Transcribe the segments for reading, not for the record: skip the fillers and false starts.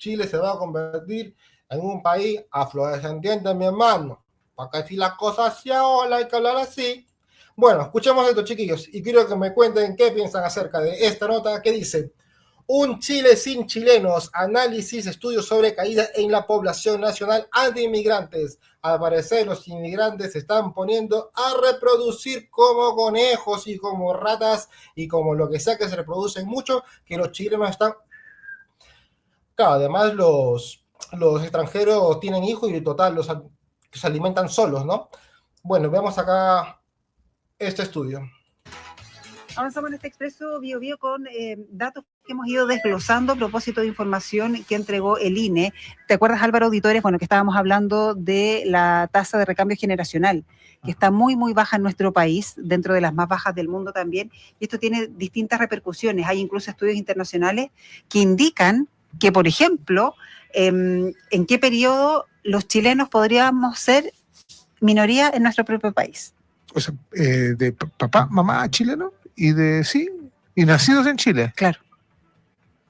Chile se va a convertir en un país afrodescendiente, mi hermano. Para que si las cosas se ahora hay que hablar así. Bueno, escuchemos esto, chiquillos, y quiero que me cuenten qué piensan acerca de esta nota que dice: un Chile sin chilenos, análisis, estudios sobre caída en la población nacional anti-inmigrantes. Al parecer, los inmigrantes se están poniendo a reproducir como conejos y como ratas y como lo que sea que se reproducen mucho, que los chilenos están... Claro, además los extranjeros tienen hijos y total, se alimentan solos, ¿no? Bueno, veamos acá este estudio. Avanzamos en este Expreso Bio Bio con datos que hemos ido desglosando a propósito de información que entregó el INE. ¿Te acuerdas, Álvaro Auditores? Bueno, que estábamos hablando de la tasa de recambio generacional, que está muy, muy baja en nuestro país, dentro de las más bajas del mundo también, y esto tiene distintas repercusiones. Hay incluso estudios internacionales que indican que, por ejemplo, en qué periodo los chilenos podríamos ser minoría en nuestro propio país. O sea, de papá, mamá chileno y nacidos en Chile. Claro.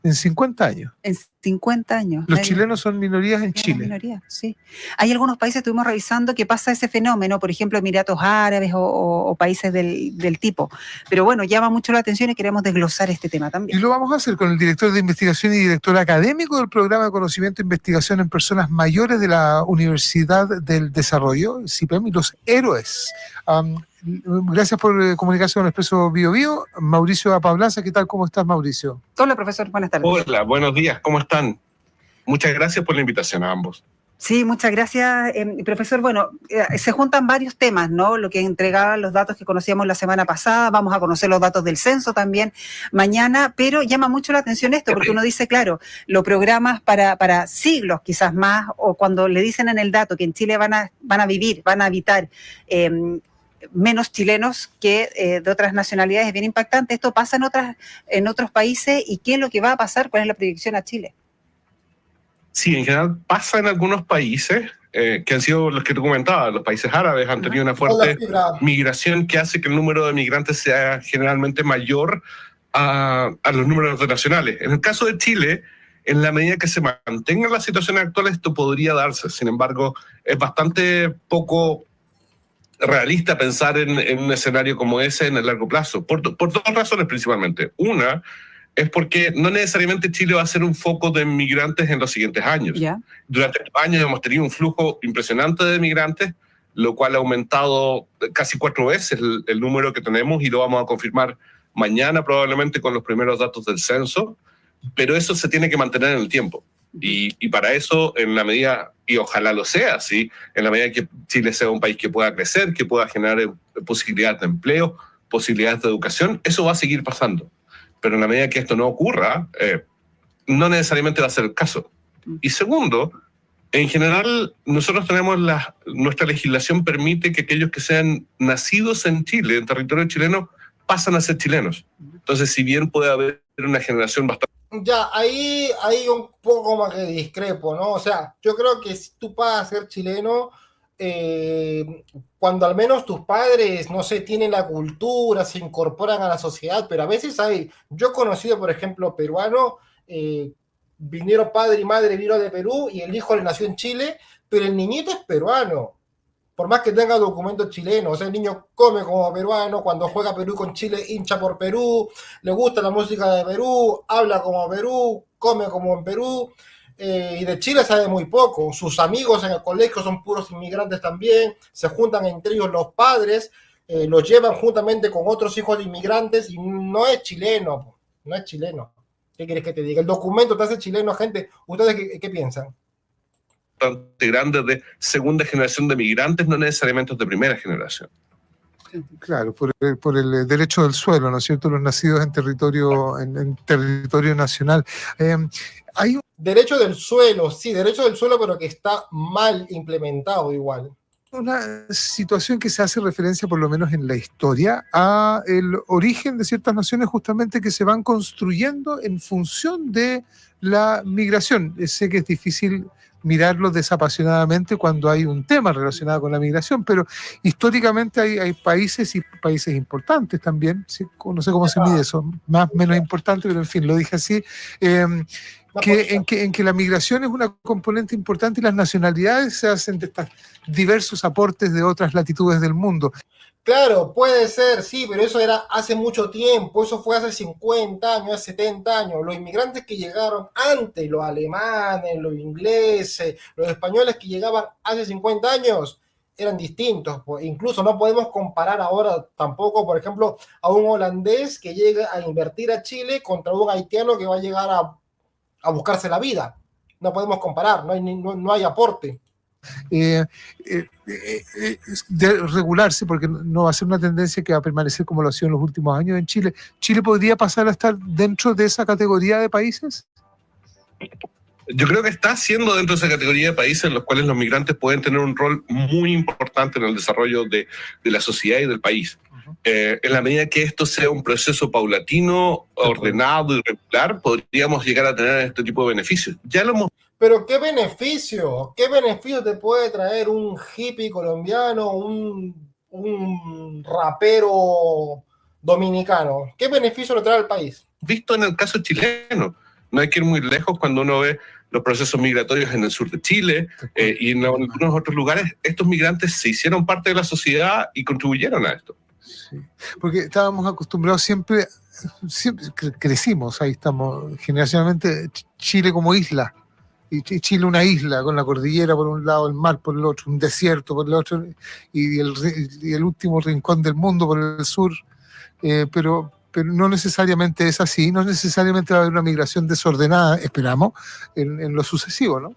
En 50 años. En 50 años. Los chilenos son minorías en Chile. Minoría, sí. Hay algunos países, estuvimos revisando, que pasa ese fenómeno, por ejemplo, Emiratos Árabes o países del tipo. Pero bueno, llama mucho la atención y queremos desglosar este tema también. Y lo vamos a hacer con el director de investigación y director académico del programa de conocimiento e investigación en personas mayores de la Universidad del Desarrollo, CIPEM, y los héroes. Gracias por comunicarse con el Expreso Bio Bio. Mauricio Apablaza, ¿qué tal? ¿Cómo estás, Mauricio? Hola, profesor, buenas tardes. Hola, buenos días, ¿cómo están? Muchas gracias por la invitación a ambos. Sí, muchas gracias, profesor. Bueno, se juntan varios temas, ¿no? Lo que entregaban los datos que conocíamos la semana pasada, vamos a conocer los datos del censo también mañana, pero llama mucho la atención esto, porque uno dice, claro, lo programas para siglos quizás más, o cuando le dicen en el dato que en Chile van a habitar menos chilenos que de otras nacionalidades, es bien impactante. Esto pasa en otros países, ¿y qué es lo que va a pasar? ¿Cuál es la proyección a Chile? Sí, en general pasa en algunos países que han sido los que tú comentabas. Los países árabes han tenido una fuerte migración que hace que el número de migrantes sea generalmente mayor a los números nacionales. En el caso de Chile, en la medida que se mantenga la situación actual, esto podría darse. Sin embargo, es bastante poco realista pensar en un escenario como ese en el largo plazo, por dos razones principalmente. Una es porque no necesariamente Chile va a ser un foco de migrantes en los siguientes años. Yeah. Durante estos años hemos tenido un flujo impresionante de migrantes, lo cual ha aumentado casi 4 veces el número que tenemos, y lo vamos a confirmar mañana probablemente con los primeros datos del censo, pero eso se tiene que mantener en el tiempo. Y para eso, en la medida, y ojalá lo sea, ¿sí? En la medida que Chile sea un país que pueda crecer, que pueda generar posibilidades de empleo, posibilidades de educación, eso va a seguir pasando. Pero en la medida que esto no ocurra, no necesariamente va a ser el caso. Y segundo, en general, nosotros tenemos nuestra legislación permite que aquellos que sean nacidos en Chile, en territorio chileno, pasan a ser chilenos. Entonces, si bien puede haber una generación bastante... Ya, ahí un poco más que discrepo, ¿no? O sea, yo creo que si tú pasas a ser chileno, cuando al menos tus padres, no sé, tienen la cultura, se incorporan a la sociedad, pero a veces yo he conocido, por ejemplo, peruano, vinieron padre y madre, vino de Perú, y el hijo le nació en Chile, pero el niñito es peruano, por más que tenga documentos chilenos. O sea, el niño come como peruano, cuando juega Perú con Chile hincha por Perú, le gusta la música de Perú, habla como Perú, come como en Perú, y de Chile sabe muy poco. Sus amigos en el colegio son puros inmigrantes también, se juntan entre ellos los padres, los llevan juntamente con otros hijos de inmigrantes, y no es chileno, no es chileno. ¿Qué quieres que te diga? El documento te hace chileno, gente. ¿Ustedes qué piensan? Grandes de segunda generación de migrantes, no necesariamente de primera generación. Claro, por el derecho del suelo, ¿no es cierto? Los nacidos en territorio nacional. Hay un... Derecho del suelo, sí, derecho del suelo, pero que está mal implementado igual. Una situación que se hace referencia, por lo menos en la historia, a el origen de ciertas naciones justamente que se van construyendo en función de la migración. Sé que es difícil mirarlo desapasionadamente cuando hay un tema relacionado con la migración, pero históricamente hay países y países importantes también, ¿sí? No sé cómo se mide eso, más o menos importante, pero en fin, lo dije así, en que la migración es una componente importante y las nacionalidades se hacen de estos diversos aportes de otras latitudes del mundo. Claro, puede ser, sí, pero eso era hace mucho tiempo, eso fue hace 50 años, hace 70 años. Los inmigrantes que llegaron antes, los alemanes, los ingleses, los españoles que llegaban hace 50 años, eran distintos. Pues, incluso no podemos comparar ahora tampoco, por ejemplo, a un holandés que llega a invertir a Chile contra un haitiano que va a llegar a buscarse la vida. No podemos comparar, no hay aporte. De regularse, porque no va a ser una tendencia que va a permanecer como lo ha sido en los últimos años en Chile. ¿Chile podría pasar a estar dentro de esa categoría de países? Yo creo que está siendo dentro de esa categoría de países en los cuales los migrantes pueden tener un rol muy importante en el desarrollo de la sociedad y del país. En la medida que esto sea un proceso paulatino, ordenado y regular, podríamos llegar a tener este tipo de beneficios. Ya lo hemos. Pero ¿qué beneficio te puede traer un hippie colombiano, un rapero dominicano? ¿Qué beneficio le trae al país? Visto en el caso chileno, no hay que ir muy lejos cuando uno ve los procesos migratorios en el sur de Chile y en algunos otros lugares. Estos migrantes se hicieron parte de la sociedad y contribuyeron a esto. Sí, porque estábamos acostumbrados siempre crecimos, ahí estamos, generacionalmente Chile como isla. Y Chile una isla, con la cordillera por un lado, el mar por el otro, un desierto por el otro, y el último rincón del mundo por el sur, pero no necesariamente es así, no necesariamente va a haber una migración desordenada, esperamos, en lo sucesivo, ¿no?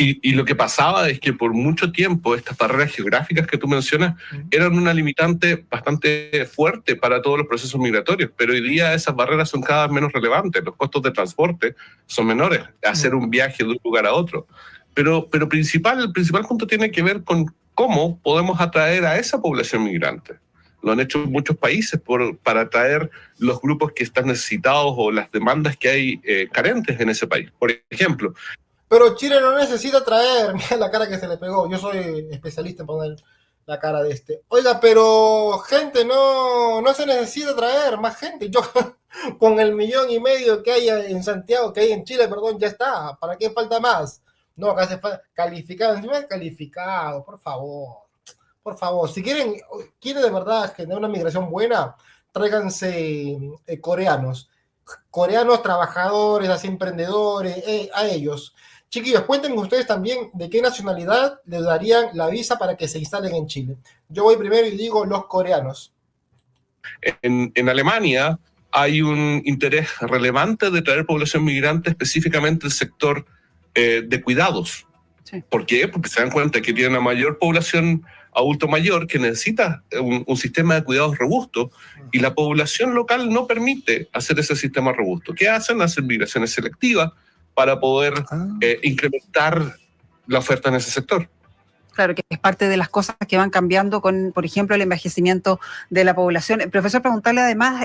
Y lo que pasaba es que por mucho tiempo estas barreras geográficas que tú mencionas eran una limitante bastante fuerte para todos los procesos migratorios, pero hoy día esas barreras son cada vez menos relevantes, los costos de transporte son menores, hacer un viaje de un lugar a otro. Pero el principal punto tiene que ver con cómo podemos atraer a esa población migrante. Lo han hecho muchos países para atraer los grupos que están necesitados o las demandas que hay carentes en ese país. Por ejemplo, pero Chile no necesita traer, mira la cara que se le pegó, yo soy especialista en poner la cara de este. Oiga, pero gente, no se necesita traer más gente. Yo con el 1,5 millones que hay en Santiago, que hay en Chile, perdón, ya está. ¿Para qué falta más? No, acá hace falta calificado, encima calificado, por favor. Por favor, si quieren de verdad generar una migración buena, tráiganse coreanos trabajadores, así emprendedores, a ellos. Chiquillos, cuéntenme ustedes también de qué nacionalidad les darían la visa para que se instalen en Chile. Yo voy primero y digo los coreanos. En Alemania hay un interés relevante de traer población migrante, específicamente el sector de cuidados. Sí. ¿Por qué? Porque se dan cuenta que tiene una mayor población adulto mayor que necesita un sistema de cuidados robusto y la población local no permite hacer ese sistema robusto. ¿Qué hacen? Hacen migraciones selectivas para poder incrementar la oferta en ese sector. Claro, que es parte de las cosas que van cambiando con, por ejemplo, el envejecimiento de la población. Profesor, preguntarle además...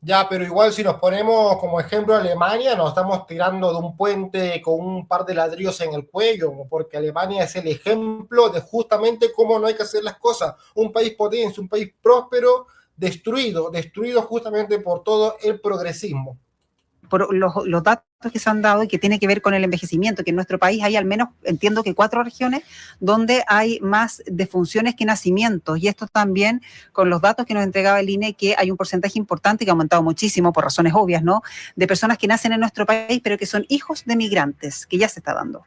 Ya, pero igual si nos ponemos como ejemplo Alemania, nos estamos tirando de un puente con un par de ladrillos en el cuello, porque Alemania es el ejemplo de justamente cómo no hay que hacer las cosas. Un país potencia, un país próspero, destruido justamente por todo el progresismo. Por los datos que se han dado y que tiene que ver con el envejecimiento, que en nuestro país hay al menos, entiendo que 4 regiones donde hay más defunciones que nacimientos, y esto también con los datos que nos entregaba el INE, que hay un porcentaje importante que ha aumentado muchísimo por razones obvias, ¿no?, de personas que nacen en nuestro país pero que son hijos de migrantes, que ya se está dando.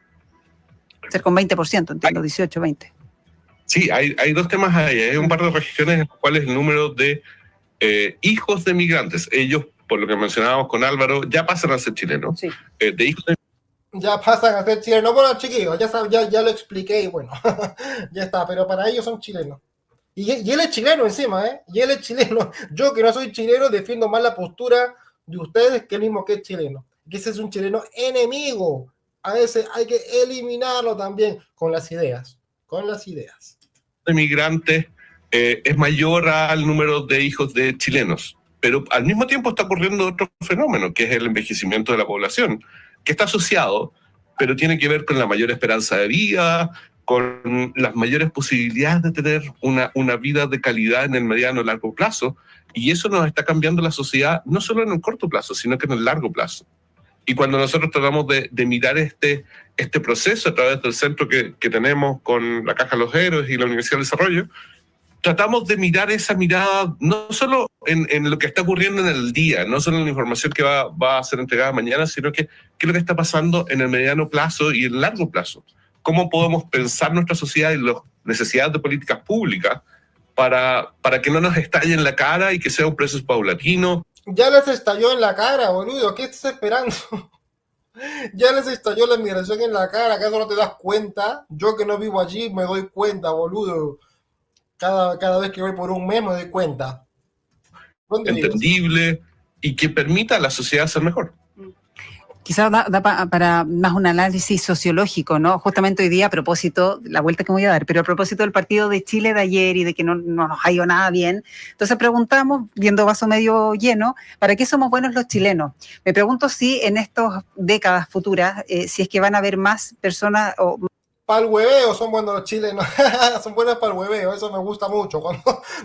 Cerca un 20%, entiendo, 18, 20. Sí, hay 2 temas ahí. Hay un par de regiones en las cuales el número de hijos de migrantes, ellos, por lo que mencionábamos con Álvaro, ya pasan a ser chilenos. Sí. De hijos de... Ya pasan a ser chilenos. Bueno, chiquillos, ya lo expliqué y bueno, ya está, pero para ellos son chilenos. Y él es chileno encima, ¿eh? Y él es chileno. Yo que no soy chileno defiendo más la postura de ustedes que el mismo que es chileno. Que ese es un chileno enemigo. A ese hay que eliminarlo también con las ideas. De migrantes es mayor al número de hijos de chilenos. Pero al mismo tiempo está ocurriendo otro fenómeno, que es el envejecimiento de la población, que está asociado, pero tiene que ver con la mayor esperanza de vida, con las mayores posibilidades de tener una vida de calidad en el mediano y largo plazo, y eso nos está cambiando la sociedad, no solo en el corto plazo, sino que en el largo plazo. Y cuando nosotros tratamos de mirar este proceso a través del centro que tenemos con la Caja de los Héroes y la Universidad del Desarrollo, tratamos de mirar esa mirada no solo en lo que está ocurriendo en el día, no solo en la información que va a ser entregada mañana, sino que qué es lo que está pasando en el mediano plazo y el largo plazo. Cómo podemos pensar nuestra sociedad y las necesidades de políticas públicas para que no nos estalle en la cara y que sea un proceso paulatino. Ya les estalló en la cara, boludo. ¿Qué estás esperando? Ya les estalló la migración en la cara. ¿Acaso no te das cuenta? Yo que no vivo allí me doy cuenta, boludo. Cada vez que voy por un mes me doy cuenta. Entendible y que permita a la sociedad ser mejor. Quizás da para más un análisis sociológico, ¿no? Justamente hoy día, a propósito, la vuelta que me voy a dar, pero a propósito del partido de Chile de ayer y de que no nos ha ido nada bien, entonces preguntamos, viendo vaso medio lleno, ¿para qué somos buenos los chilenos? Me pregunto si en estas décadas futuras, si es que van a haber más personas o... Para el hueveo son buenos los chilenos, son buenos para el hueveo, eso me gusta mucho.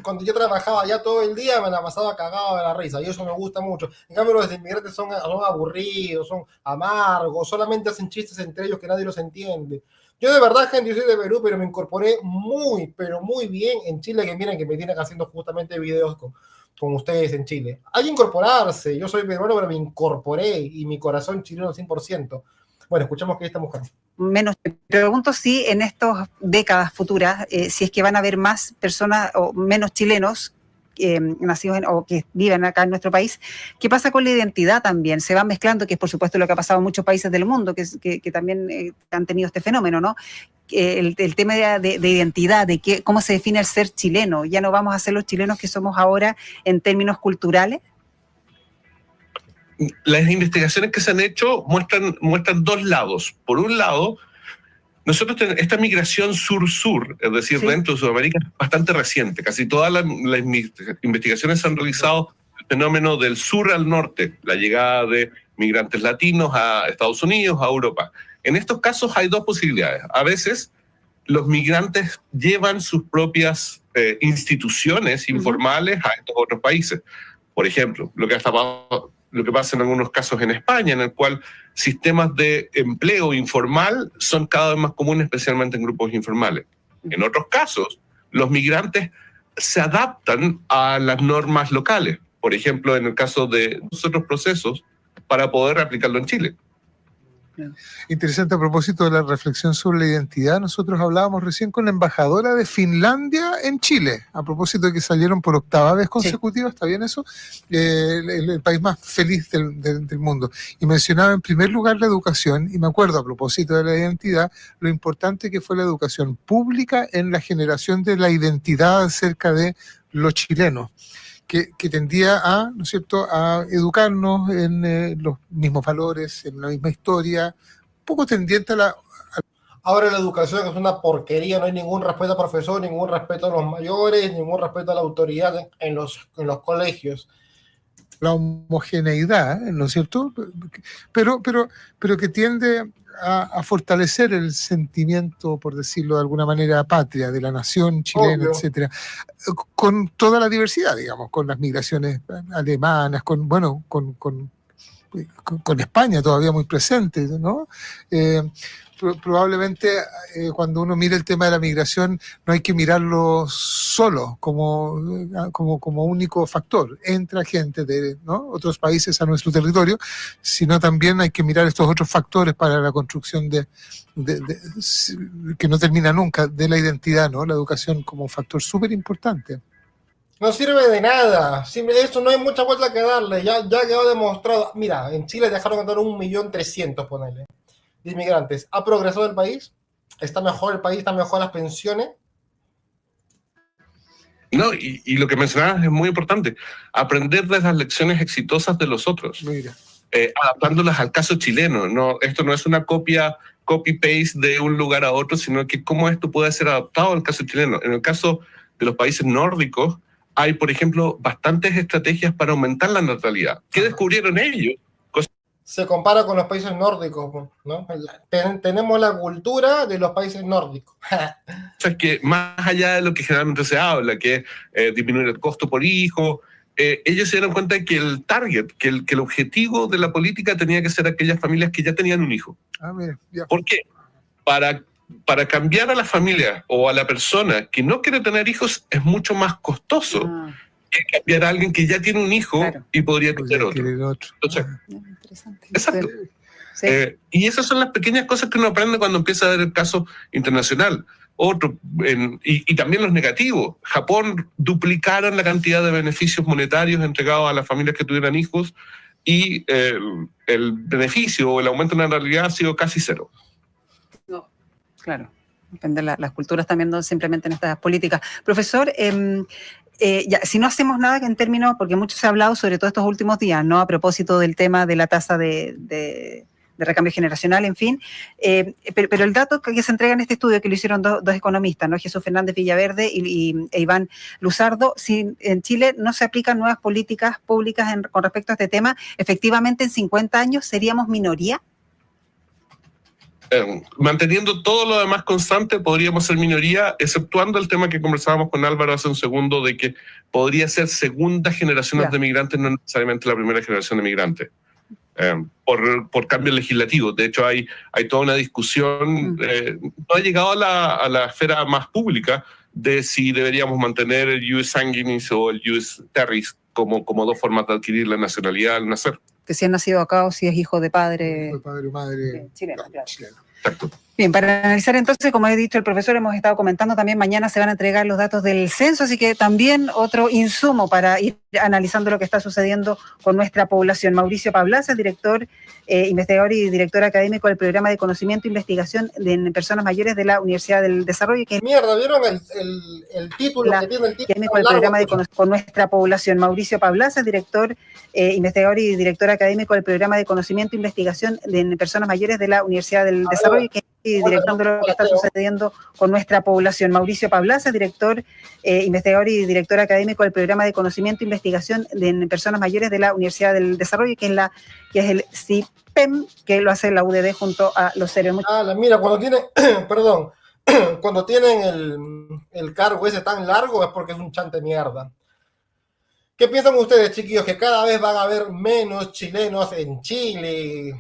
Cuando yo trabajaba allá todo el día me la pasaba cagado de la risa y eso me gusta mucho. En cambio los inmigrantes son aburridos, son amargos, solamente hacen chistes entre ellos que nadie los entiende. Yo de verdad, gente, yo soy de Perú, pero me incorporé pero muy bien en Chile, que miren que me tienen haciendo justamente videos con ustedes en Chile. Hay que incorporarse, yo soy peruano, pero me incorporé y mi corazón chileno 100%. Bueno, escuchamos que esta mujer. Menos, me pregunto si en estas décadas futuras, si es que van a haber más personas o menos chilenos nacidos o que viven acá en nuestro país. ¿Qué pasa con la identidad también? Se va mezclando, que es por supuesto lo que ha pasado en muchos países del mundo, que también han tenido este fenómeno, ¿no? El tema de identidad, de cómo se define el ser chileno. Ya no vamos a ser los chilenos que somos ahora en términos culturales. Las investigaciones que se han hecho muestran dos lados. Por un lado, nosotros tenemos esta migración sur-sur, es decir, dentro de Sudamérica, es bastante reciente. Casi todas las investigaciones han realizado el fenómeno del sur al norte, la llegada de migrantes latinos a Estados Unidos, a Europa. En estos casos hay dos posibilidades. A veces los migrantes llevan sus propias instituciones informales a estos otros países. Por ejemplo, lo que pasa en algunos casos en España, en el cual sistemas de empleo informal son cada vez más comunes, especialmente en grupos informales. En otros casos, los migrantes se adaptan a las normas locales, por ejemplo, en el caso de otros procesos, para poder aplicarlo en Chile. Interesante a propósito de la reflexión sobre la identidad. Nosotros hablábamos recién con la embajadora de Finlandia en Chile, a propósito de que salieron por 8ª vez consecutiva, ¿está bien eso? El país más feliz del mundo. Y mencionaba en primer lugar la educación, y me acuerdo a propósito de la identidad, lo importante que fue la educación pública en la generación de la identidad acerca de los chilenos. Que tendía a, ¿no es cierto?, a educarnos en los mismos valores, en la misma historia, un poco tendiente a la... Ahora la educación es una porquería, no hay ningún respeto al profesor, ningún respeto a los mayores, ningún respeto a la autoridad en los colegios. La homogeneidad, ¿no es cierto?, pero que tiende a fortalecer el sentimiento, por decirlo de alguna manera, patria, de la nación chilena, etcétera, con toda la diversidad, digamos, con las migraciones alemanas, con España todavía muy presente, ¿no? Probablemente cuando uno mira el tema de la migración no hay que mirarlo solo como único factor. Entra gente de otros países a nuestro territorio, sino también hay que mirar estos otros factores para la construcción que no termina nunca, de la identidad, ¿no? La educación como un factor súper importante. No sirve de nada, esto no hay mucha vuelta que darle, ya quedó demostrado. Mira, en Chile dejaron entrar 1.300.000, ponele, de inmigrantes. ¿Ha progresado el país? ¿Está mejor el país? ¿Están mejor las pensiones? No, y lo que mencionabas es muy importante, aprender de las lecciones exitosas de los otros, adaptándolas al caso chileno. No, esto no es una copy-paste de un lugar a otro, sino que cómo esto puede ser adaptado al caso chileno. En el caso de los países nórdicos, hay, por ejemplo, bastantes estrategias para aumentar la natalidad. ¿Qué descubrieron ellos? Se compara con los países nórdicos, ¿no? Tenemos la cultura de los países nórdicos. O sea, que más allá de lo que generalmente se habla, que es disminuir el costo por hijo, ellos se dieron cuenta que el target, que el objetivo de la política tenía que ser aquellas familias que ya tenían un hijo. Mira, ya. ¿Por qué? Para cambiar a la familia o a la persona que no quiere tener hijos es mucho más costoso que cambiar a alguien que ya tiene un hijo y podría tener otro. Entonces, Interesante. exacto. Sí. Y esas son las pequeñas cosas que uno aprende cuando empieza a ver el caso internacional. Y también los negativos. Japón duplicaron la cantidad de beneficios monetarios entregados a las familias que tuvieran hijos y el beneficio o el aumento de la natalidad ha sido casi cero. No, claro. Depende de las culturas también, no simplemente en estas políticas. Profesor, ya, si no hacemos nada en términos, porque mucho se ha hablado sobre todo estos últimos días, ¿no? A propósito del tema de la tasa de recambio generacional, en fin, pero el dato que se entrega en este estudio, que lo hicieron dos economistas, ¿no? Jesús Fernández Villaverde e Iván Luzardo, si en Chile no se aplican nuevas políticas públicas con respecto a este tema, efectivamente en 50 años seríamos minoría. Manteniendo todo lo demás constante, podríamos ser minoría, exceptuando el tema que conversábamos con Álvaro hace un segundo, de que podría ser segunda generación de migrantes, no necesariamente la primera generación de migrantes, por cambios legislativos. De hecho, hay toda una discusión, no ha llegado a la esfera más pública, de si deberíamos mantener el ius sanguinis o el ius terris como dos formas de adquirir la nacionalidad al nacer. Que si ha nacido acá o si es hijo de padre o madre chileno. chileno. Exacto. Bien, para analizar entonces, como he dicho el profesor, hemos estado comentando también, mañana se van a entregar los datos del censo, así que también otro insumo para ir analizando lo que está sucediendo con nuestra población. Mauricio Pablaza, director, investigador y director académico del Programa de Conocimiento e Investigación en Personas Mayores de la Universidad del Desarrollo. Mierda, ¿vieron el título que tiene el título? Del Programa con nuestra población. Mauricio Pablaza, director, investigador y director académico del Programa de Conocimiento e Investigación en Personas Mayores de la Universidad del Desarrollo, y director de lo que está sucediendo con nuestra población. Mauricio Pablaza, director, investigador y director académico del Programa de Conocimiento e Investigación en Personas Mayores de la Universidad del Desarrollo, que es el CIPEM, que lo hace la UDD junto a los seres. Mira, cuando tienen, perdón, cuando tienen el cargo ese tan largo es porque es un chante mierda. ¿Qué piensan ustedes, chiquillos? Que cada vez van a haber menos chilenos en Chile.